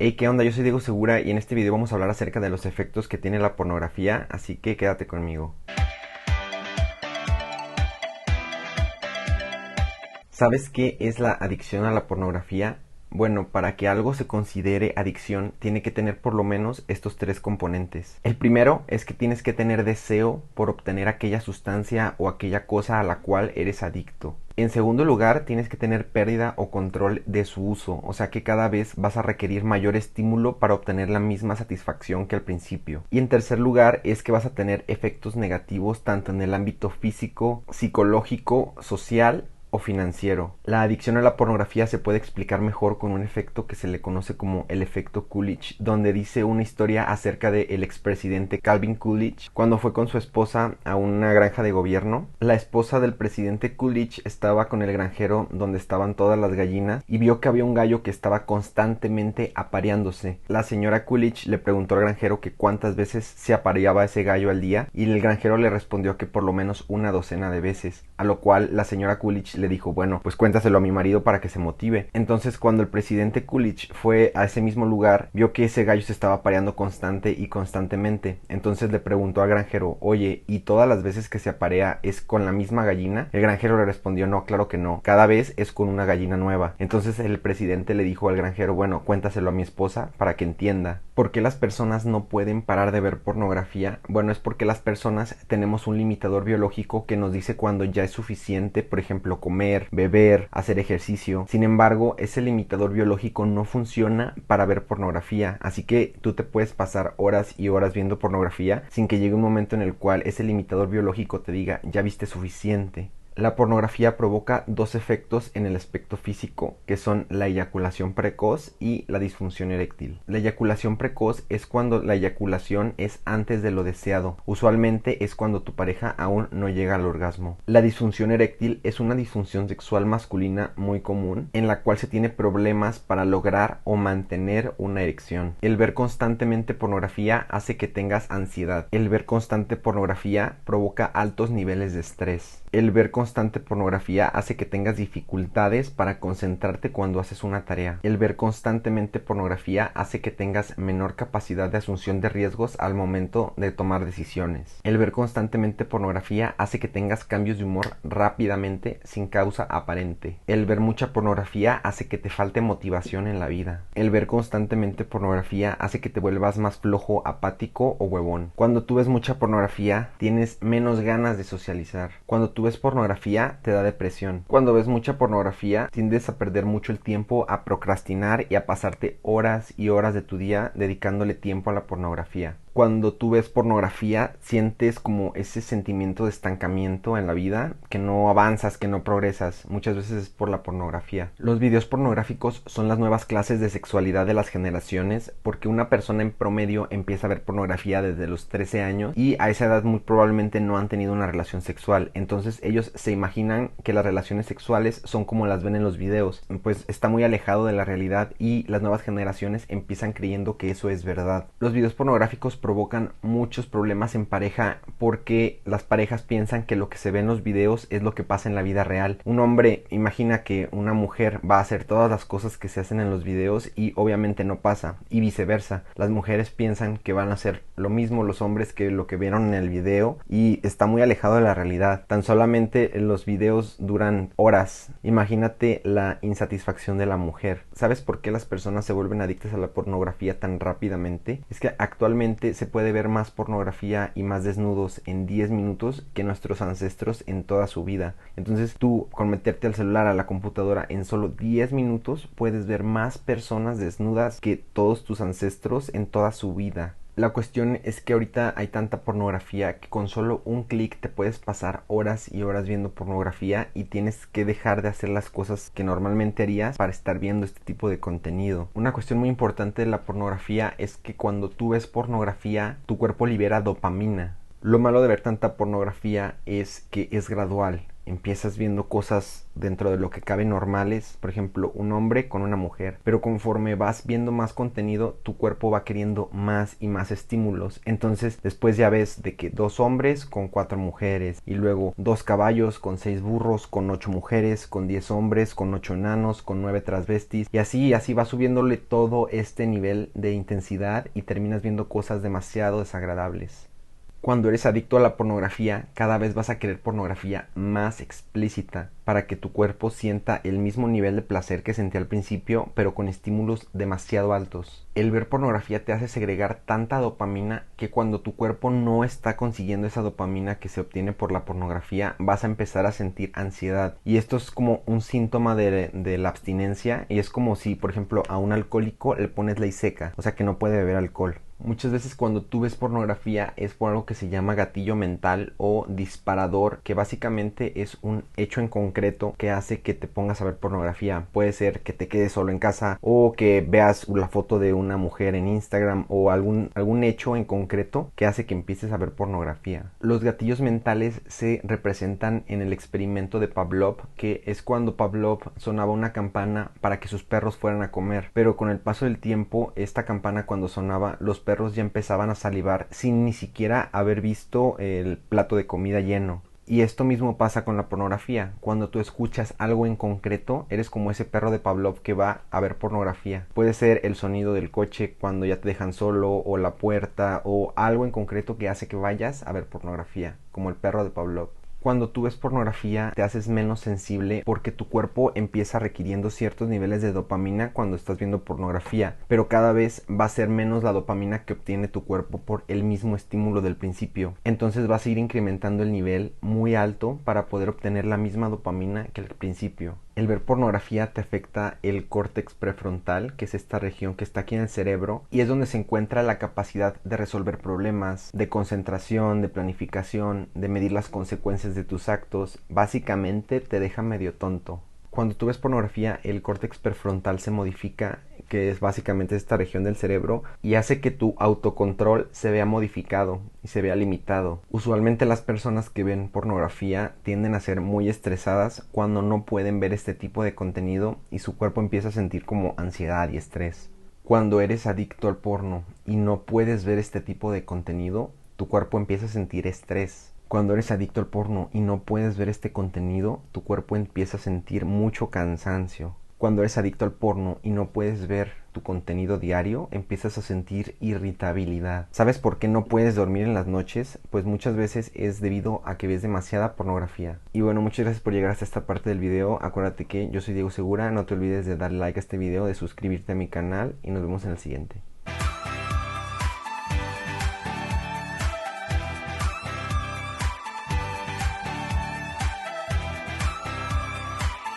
Hey, ¿qué onda? Yo soy Diego Segura y en este video vamos a hablar acerca de los efectos que tiene la pornografía, así que quédate conmigo. ¿Sabes qué es la adicción a la pornografía? Bueno, para que algo se considere adicción, tiene que tener por lo menos estos tres componentes. El primero es que tienes que tener deseo por obtener aquella sustancia o aquella cosa a la cual eres adicto. En segundo lugar, tienes que tener pérdida o control de su uso, o sea que cada vez vas a requerir mayor estímulo para obtener la misma satisfacción que al principio. Y en tercer lugar, es que vas a tener efectos negativos tanto en el ámbito físico, psicológico, social o financiero. La adicción a la pornografía se puede explicar mejor con un efecto que se le conoce como el efecto Coolidge, donde dice una historia acerca del expresidente Calvin Coolidge cuando fue con su esposa a una granja de gobierno. La esposa del presidente Coolidge estaba con el granjero donde estaban todas las gallinas y vio que había un gallo que estaba constantemente apareándose. La señora Coolidge le preguntó al granjero que cuántas veces se apareaba ese gallo al día y el granjero le respondió que por lo menos una docena de veces, a lo cual la señora Coolidge le dijo, bueno, pues cuéntaselo a mi marido para que se motive. Entonces cuando el presidente Coolidge fue a ese mismo lugar, vio que ese gallo se estaba apareando constante y constantemente. Entonces le preguntó al granjero, oye, ¿y todas las veces que se aparea es con la misma gallina? El granjero le respondió, no, claro que no, cada vez es con una gallina nueva. Entonces el presidente le dijo al granjero, bueno, cuéntaselo a mi esposa para que entienda. ¿Por qué las personas no pueden parar de ver pornografía? Bueno, es porque las personas tenemos un limitador biológico que nos dice cuando ya es suficiente, por ejemplo, comer, beber, hacer ejercicio. Sin embargo, ese limitador biológico no funciona para ver pornografía, así que tú te puedes pasar horas y horas viendo pornografía sin que llegue un momento en el cual ese limitador biológico te diga, ya viste suficiente. La pornografía provoca dos efectos en el aspecto físico, que son la eyaculación precoz y la disfunción eréctil. La eyaculación precoz es cuando la eyaculación es antes de lo deseado. Usualmente es cuando tu pareja aún no llega al orgasmo. La disfunción eréctil es una disfunción sexual masculina muy común, en la cual se tiene problemas para lograr o mantener una erección. El ver constantemente pornografía hace que tengas ansiedad. El ver constante pornografía provoca altos niveles de estrés. El ver constante pornografía hace que tengas dificultades para concentrarte cuando haces una tarea. El ver constantemente pornografía hace que tengas menor capacidad de asunción de riesgos al momento de tomar decisiones. El ver constantemente pornografía hace que tengas cambios de humor rápidamente sin causa aparente. El ver mucha pornografía hace que te falte motivación en la vida. El ver constantemente pornografía hace que te vuelvas más flojo, apático o huevón. Cuando tú ves mucha pornografía, tienes menos ganas de socializar. Cuando tú ves pornografía, te da depresión. Cuando ves mucha pornografía, tiendes a perder mucho el tiempo, a procrastinar y a pasarte horas y horas de tu día dedicándole tiempo a la pornografía. Cuando tú ves pornografía, sientes como ese sentimiento de estancamiento en la vida, que no avanzas, que no progresas. Muchas veces es por la pornografía. Los videos pornográficos son las nuevas clases de sexualidad de las generaciones, porque una persona en promedio empieza a ver pornografía desde los 13 años y a esa edad muy probablemente no han tenido una relación sexual. Entonces ellos se imaginan que las relaciones sexuales son como las ven en los videos. Pues está muy alejado de la realidad y las nuevas generaciones empiezan creyendo que eso es verdad. Los videos pornográficos provocan muchos problemas en pareja porque las parejas piensan que lo que se ve en los videos es lo que pasa en la vida real. Un hombre imagina que una mujer va a hacer todas las cosas que se hacen en los videos y obviamente no pasa, y viceversa. Las mujeres piensan que van a hacer lo mismo los hombres que lo que vieron en el video y está muy alejado de la realidad. Tan solamente los videos duran horas. Imagínate la insatisfacción de la mujer. ¿Sabes por qué las personas se vuelven adictas a la pornografía tan rápidamente? Es que actualmente se puede ver más pornografía y más desnudos en 10 minutos que nuestros ancestros en toda su vida. Entonces tú, con meterte al celular, a la computadora, en solo 10 minutos puedes ver más personas desnudas que todos tus ancestros en toda su vida. La cuestión es que ahorita hay tanta pornografía que con solo un clic te puedes pasar horas y horas viendo pornografía y tienes que dejar de hacer las cosas que normalmente harías para estar viendo este tipo de contenido. Una cuestión muy importante de la pornografía es que cuando tú ves pornografía, tu cuerpo libera dopamina. Lo malo de ver tanta pornografía es que es gradual. empiezas viendo cosas dentro de lo que cabe normales, por ejemplo, un hombre con una mujer, pero conforme vas viendo más contenido, tu cuerpo va queriendo más y más estímulos. Entonces después ya ves de que 2 hombres con 4 mujeres, y luego 2 caballos con 6 burros, con 8 mujeres, con 10 hombres, con 8 enanos, con 9 transvestis, y así va subiéndole todo este nivel de intensidad y terminas viendo cosas demasiado desagradables. Cuando eres adicto a la pornografía, cada vez vas a querer pornografía más explícita para que tu cuerpo sienta el mismo nivel de placer que sentía al principio, pero con estímulos demasiado altos. El ver pornografía te hace segregar tanta dopamina que cuando tu cuerpo no está consiguiendo esa dopamina que se obtiene por la pornografía, vas a empezar a sentir ansiedad. Y esto es como un síntoma de la abstinencia, y es como si, por ejemplo, a un alcohólico le pones ley seca, o sea que no puede beber alcohol. Muchas veces cuando tú ves pornografía es por algo que se llama gatillo mental o disparador, que básicamente es un hecho en concreto que hace que te pongas a ver pornografía. Puede ser que te quedes solo en casa, o que veas la foto de una mujer en Instagram, o algún hecho en concreto que hace que empieces a ver pornografía. Los gatillos mentales se representan en el experimento de Pavlov, que es cuando Pavlov sonaba una campana para que sus perros fueran a comer, pero con el paso del tiempo esta campana, cuando sonaba, los perros ya empezaban a salivar sin ni siquiera haber visto el plato de comida lleno. Y esto mismo pasa con la pornografía. Cuando tú escuchas algo en concreto, eres como ese perro de Pavlov que va a ver pornografía. Puede ser el sonido del coche cuando ya te dejan solo, o la puerta, o algo en concreto que hace que vayas a ver pornografía, como el perro de Pavlov. Cuando tú ves pornografía te haces menos sensible porque tu cuerpo empieza requiriendo ciertos niveles de dopamina cuando estás viendo pornografía, pero cada vez va a ser menos la dopamina que obtiene tu cuerpo por el mismo estímulo del principio. Entonces vas a ir incrementando el nivel muy alto para poder obtener la misma dopamina que al principio. El ver pornografía te afecta el córtex prefrontal, que es esta región que está aquí en el cerebro, y es donde se encuentra la capacidad de resolver problemas, de concentración, de planificación, de medir las consecuencias de tus actos. Básicamente te deja medio tonto. Cuando tú ves pornografía, el córtex prefrontal se modifica, que es básicamente esta región del cerebro, y hace que tu autocontrol se vea modificado y se vea limitado. Usualmente las personas que ven pornografía tienden a ser muy estresadas cuando no pueden ver este tipo de contenido, y su cuerpo empieza a sentir como ansiedad y estrés. Cuando eres adicto al porno y no puedes ver este tipo de contenido, tu cuerpo empieza a sentir estrés. Cuando eres adicto al porno y no puedes ver este contenido, tu cuerpo empieza a sentir mucho cansancio. Cuando eres adicto al porno y no puedes ver tu contenido diario, empiezas a sentir irritabilidad. ¿Sabes por qué no puedes dormir en las noches? Pues muchas veces es debido a que ves demasiada pornografía. Y bueno, muchas gracias por llegar hasta esta parte del video. Acuérdate que yo soy Diego Segura, no te olvides de darle like a este video, de suscribirte a mi canal, y nos vemos en el siguiente.